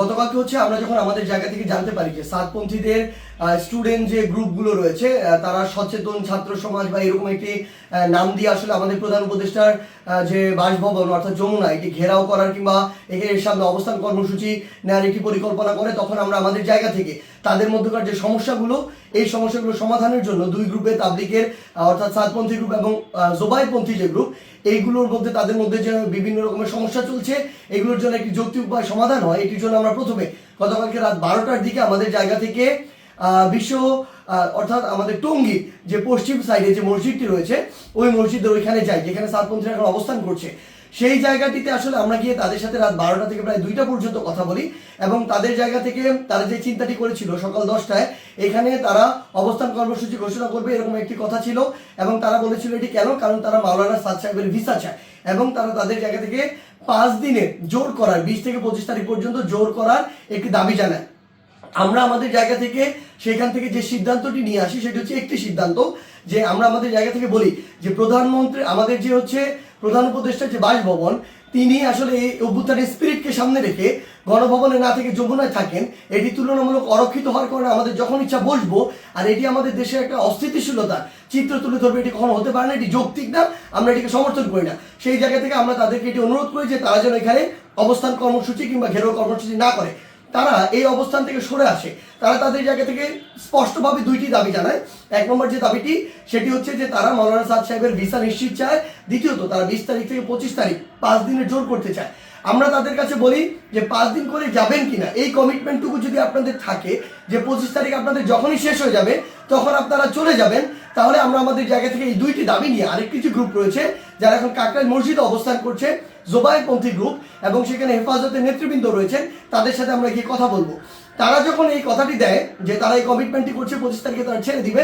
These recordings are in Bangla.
গতকালকে হচ্ছে আমরা যখন আমাদের জায়গা থেকে জানতে পারি যে সাতপন্থীদের স্টুডেন্ট যে গ্রুপগুলো রয়েছে তারা সচেতন ছাত্র সমাজ বা এরকম একটি নাম দিয়ে আসলে আমাদের প্রধান উপদেষ্টার যে বাসভবন অর্থাৎ যমুনা এটি ঘেরাও করার কিংবা এর সামনে অবস্থান কর্মসূচি নেওয়ার একটি পরিকল্পনা করে, তখন আমরা আমাদের জায়গা থেকে তাদের মধ্যকার যে সমস্যাগুলো এই সমস্যাগুলো সমাধানের জন্য দুই গ্রুপে তাবলিগের অর্থাৎ সাতপন্থী গ্রুপ এবং জোবাইরপন্থী যে গ্রুপ এইগুলোর মধ্যে তাদের মধ্যে যে বিভিন্ন রকমের সমস্যা চলছে এগুলোর জন্য একটি যৌক্তিক উপায় সমাধান হয়, এটির জন্য আমরা প্রথমে গতকালকে রাত 12টার দিকে আমাদের জায়গা থেকে বিশ্ব অর্থাৎ আমাদের টঙ্গী যে পশ্চিম সাইডে যে মসজিদটি রয়েছে ওই মসজিদের ওইখানে যাই যেখানে সাতপন্থীরা এখন অবস্থান করছে। সেই জায়গাটিতে আসলে আমরা গিয়ে তাদের সাথে রাত 12টা থেকে প্রায় 2টা পর্যন্ত কথা বলি এবং তাদের জায়গা থেকে তারা যে চিন্তাটি করেছিল সকাল 10টায় এখানে তারা অবস্থান কর্মসূচি ঘোষণা করবে এরকম একটি কথা ছিল এবং তারা বলেছিল এটি কেন, কারণ তারা মাওলানা সাদ সাহেবের ভিসা চায় এবং তারা তাদের জায়গা থেকে 5 দিনে জোর করার 20 থেকে 25 তারিখ পর্যন্ত জোর করার একটি দাবি জানায়। আমরা আমাদের জায়গা থেকে সেখান থেকে যে সিদ্ধান্তটি নিয়ে আসি সেটি হচ্ছে একটি সিদ্ধান্ত যে আমরা আমাদের জায়গা থেকে বলি যে প্রধানমন্ত্রী আমাদের যে হচ্ছে প্রধান উপদেষ্টার যে বাসভবন তিনি আসলে এই অভ্যুত্থানের স্পিরিটকে সামনে রেখে গণভবনে না থেকে যমুনায় থাকেন, এটি তুলনামূলক অরক্ষিত হওয়ার কারণে আমাদের যখন ইচ্ছা বসবো আর এটি আমাদের দেশের একটা অস্থিতিশীলতার চিত্র তুলে ধরবে, এটি কখনো হতে পারে না, এটি যৌক্তিক না, আমরা এটিকে সমর্থন করি না। সেই জায়গা থেকে আমরা তাদেরকে এটি অনুরোধ করি যে তারা যেন এখানে অবস্থান কর্মসূচি কিংবা ঘেরাও কর্মসূচি না করে, তারা এই অবস্থান থেকে সরে আসে। তারা তাদের জায়গা থেকে স্পষ্টভাবে দুইটি দাবি জানায়। এক নম্বর যে দাবিটি সেটি হচ্ছে যে তারা মাওলানা সাদ সাহেবের ভিসা নিশ্চিত চায়, দ্বিতীয়ত তারা 20 তারিখ থেকে 25 তারিখ 5 দিনের জোর করতে চায়। আমরা তাদের কাছে বলি যে 5 দিন করে যাবেন কিনা এই কমিটমেন্টটুকু যদি আপনাদের থাকে যে 25 তারিখ আপনাদের যখনই শেষ হয়ে যাবে তখন আপনারা চলে যাবেন, তাহলে আমরা আমাদের জায়গা থেকে এই দুইটি দাবি নিয়ে আরেকটি যে গ্রুপ রয়েছে যারা এখন কাকরাইল মসজিদে অবস্থান করছে জোবাইরপন্থী গ্রুপ এবং সেখানে হেফাজতের নেতৃবৃন্দ রয়েছেন তাদের সাথে আমরা গিয়ে কথা বলবো। তারা যখন এই কথাটি দেয় যে তারা এই কমিটমেন্টটি করছে 25 তারিখে তারা ছেড়ে দিবে,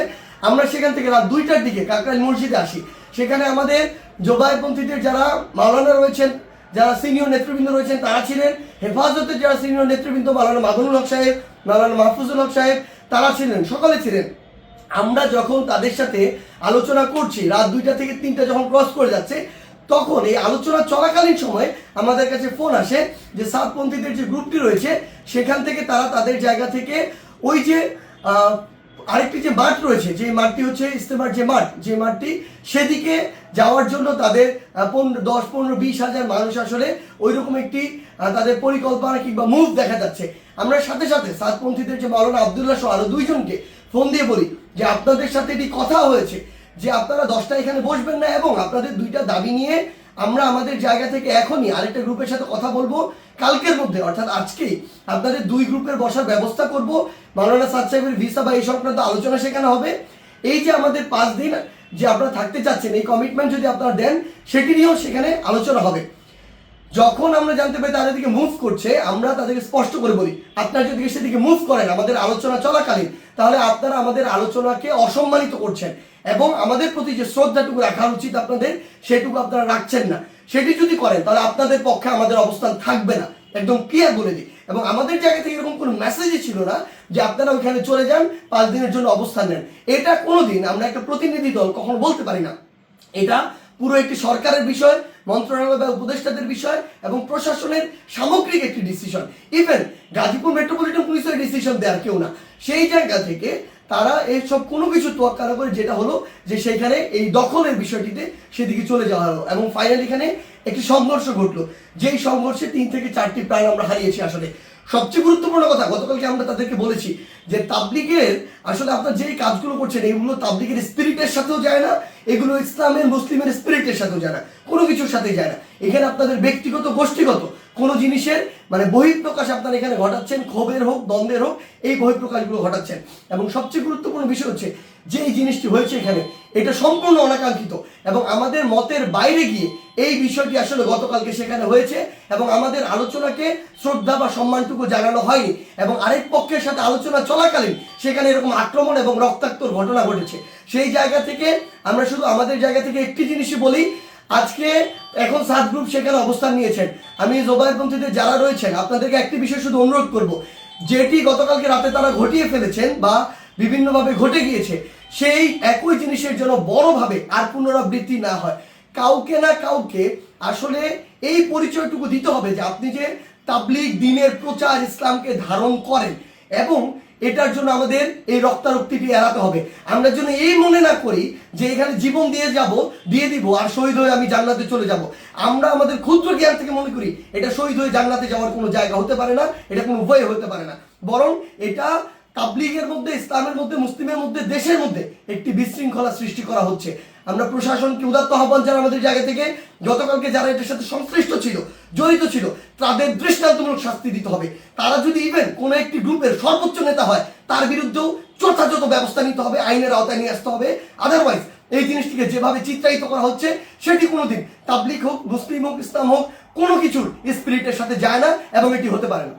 আমরা সেখান থেকে রাত 2টার দিকে কাকরাইল মসজিদে আসি। সেখানে আমাদের জোবাইরপন্থীদের যারা মাওলানা রয়েছেন, যারা সিনিয়র নেতৃবৃন্দ রয়েছেন তারা ছিলেন, হেফাজতের যারা সিনিয়র নেতৃবৃন্দ মাওলানা মাদুনুল হক সাহেব, মাওলানা মাহফুজুল হক সাহেব তারা ছিলেন, সকলে ছিলেন। আমরা যখন তাদের সাথে আলোচনা করছি রাত 2টা থেকে 3টা যখন ক্রস করে যাচ্ছে তখন এই আলোচনা চলাকালীন সময় আমাদের কাছে ফোন আসে যে সাতপন্থীদের যে গ্রুপটি রয়েছে সেখান থেকে তারা তাদের জায়গা থেকে ওই যে আরেকটি যে মাঠ রয়েছে যে মাঠটি হচ্ছে ইস্তেমার যে মাঠ, যে মাঠটি সেদিকে যাওয়ার জন্য তাদের 10, 15, 20 হাজার মানুষ আসলে ওই রকম একটি তাদের পরিকল্পনা কিংবা মুভ দেখা যাচ্ছে। আমরা সাথে সাথে সাতপন্থীদের যে মাওলানা আবদুল্লাহ সহ আরো 2 জনকে ফোন দিয়ে বলি যে আপনাদের সাথে এটি কথা হয়েছে যে আপনারা 10টা এখানে বসবেন না এবং আপনাদের 2টা দাবি নিয়ে আমরা আমাদের জায়গা থেকে এখনই আরেকটা গ্রুপের সাথে কথা বলবো, কালকের মধ্যে অর্থাৎ আজকেই আপনাদের 2 গ্রুপের বসার ব্যবস্থা করব, মাওলানা সাদ সাহেবের ভিসা বা এই সংক্রান্ত আলোচনা সেখানে হবে। এই যে আমাদের 5 দিন যে আপনারা থাকতে চাচ্ছেন এই কমিটমেন্ট যদি আপনারা দেন সেটি নিয়েও সেখানে আলোচনা হবে। যখন আমরা জানতে পারি তারা এদিকে মুভ করছে আমরা তাদেরকে স্পষ্ট করে বলি আপনারা যদি সেদিকে মুভ করেন আমাদের আলোচনা চলাকালীন তাহলে আপনারা আমাদের আলোচনাকে অসম্মানিত করছেন এবং আমাদের প্রতি যে শ্রদ্ধাটুকু রাখা উচিত আপনাদের সেটুকু আপনারা রাখছেন না। সেটি যদি করেন তাহলে আপনাদের পক্ষে আমাদের অবস্থান থাকবে না, একদম ক্লিয়ার বলে দিই। এবং আমাদের জায়গা থেকে এরকম কোনো মেসেজই ছিল না যে আপনারা ওইখানে চলে যান 5 দিনের জন্য অবস্থান নেন। এটা কোনোদিন আমরা একটা প্রতিনিধি দল কখনো বলতে পারি না। এটা পুরো একটি সরকারের বিষয়, মন্ত্রণালয় বা উপদেষ্টাদের বিষয় এবং প্রশাসনের সামগ্রিক একটি ডিসিশন। ইভেন গাজীপুর মেট্রোপলিটন পুলিশের ডিসিশন দেওয়ার কেউ না। সেই জায়গা থেকে তারা এইসব কোনো কিছু তোয়াক্কা না করে যেটা হলো যে সেখানে এই দখলের বিষয়টিতে সেদিকে চলে যাওয়া হলো এবং ফাইনালি এখানে একটি সংঘর্ষ ঘটলো, যেই সংঘর্ষে 3 থেকে 4টি প্রাণ আমরা হারিয়েছি। আসলে সবচেয়ে গুরুত্বপূর্ণ কথা গতকালকে আমরা তাদেরকে বলেছি যে তাবলিগের আসলে আপনারা যেই কাজগুলো করছেন এগুলো তাবলিগের স্পিরিটের সাথেও যায় না, এগুলো ইসলামের মুসলিমের স্পিরিটের সাথেও যায় না, কোনো কিছুর সাথে যায় না। এখানে আপনাদের ব্যক্তিগত গোষ্ঠীগত কোনো জিনিসের মানে বহিঃপ্রকাশ আপনারা এখানে ঘটাচ্ছেন, ক্ষোভের হোক দ্বন্দ্বের হোক এই বহিঃপ্রকাশগুলো ঘটাচ্ছেন। এবং সবচেয়ে গুরুত্বপূর্ণ বিষয় হচ্ছে যে এই জিনিসটি হয়েছে এখানে এটা সম্পূর্ণ অনাকাঙ্ক্ষিত এবং আমাদের মতের বাইরে গিয়ে এই বিষয়টি আসলে গতকালকে সেখানে হয়েছে এবং আমাদের আলোচনাকে শ্রদ্ধা বা সম্মানটুকু জানানো হয়নি এবং আরেক পক্ষের সাথে আলোচনা চলাকালীন সেখানে এরকম আক্রমণ এবং রক্তাক্তর ঘটনা ঘটেছে। সেই জায়গা থেকে আমরা শুধু আমাদের জায়গা থেকে একটি জিনিসই বলি, আজকে এখন 7 গ্রুপ সেখানে অবস্থান নিয়েছেন। আমি জোবাইরপন্থীদের যারা রয়েছেন আপনাদেরকে একটি বিষয় শুধু অনুরোধ করব, যেটি গতকালকে রাতে তারা ঘটিয়ে ফেলেছেন বা বিভিন্নভাবে ঘটে গিয়েছে সেই একই জিনিসের জন্য বড়ভাবে আর পুনরাবৃত্তি না হয়। কাউকে না কাউকে আসলে এই পরিচয়টুকু দিতে হবে যে আপনি যে তাবলীগ দ্বীনের প্রচার ইসলামকে ধারণ করেন, এবং এটার জন্য আমাদের এই রক্তারক্তিটি এড়াতে হবে। আমরা যেন এই মনে না করি যে এখানে জীবন দিয়ে দিব আর শহীদ হয়ে আমি জান্নাতে চলে যাব। আমরা আমাদের ক্ষুদ্র জ্ঞান থেকে মনে করি এটা শহীদ হয়ে জান্নাতে যাওয়ার কোনো জায়গা হতে পারে না, এটা কোনো উপায় হতে পারে না, বরং এটা তাবলীগের মধ্যে, ইসলামের মধ্যে, মুসলিমের মধ্যে, দেশের মধ্যে একটি বিশৃঙ্খলা সৃষ্টি করা হচ্ছে। আমরা প্রশাসনকে উদাত্ত আহ্বান জানাই আমাদের জায়গা থেকে, গতকালকে যারা এটার সাথে সংশ্লিষ্ট ছিল, জড়িত ছিল, তাদের দৃষ্টান্তমূলক শাস্তি দিতে হবে। তারা যদি ইভেন কোনো একটি গ্রুপের সর্বোচ্চ নেতা হয়, তার বিরুদ্ধেও যথাযথ ব্যবস্থা নিতে হবে, আইনের আওতায় নিয়ে আসতে হবে। আদারওয়াইজ এই জিনিসটিকে যেভাবে চিত্রায়িত করা হচ্ছে সেটি কোনোদিন তাবলীগ হোক, মুসলিম হোক, ইসলাম হোক, কোনো কিছুর স্পিরিটের সাথে যায় না এবং এটি হতে পারে না।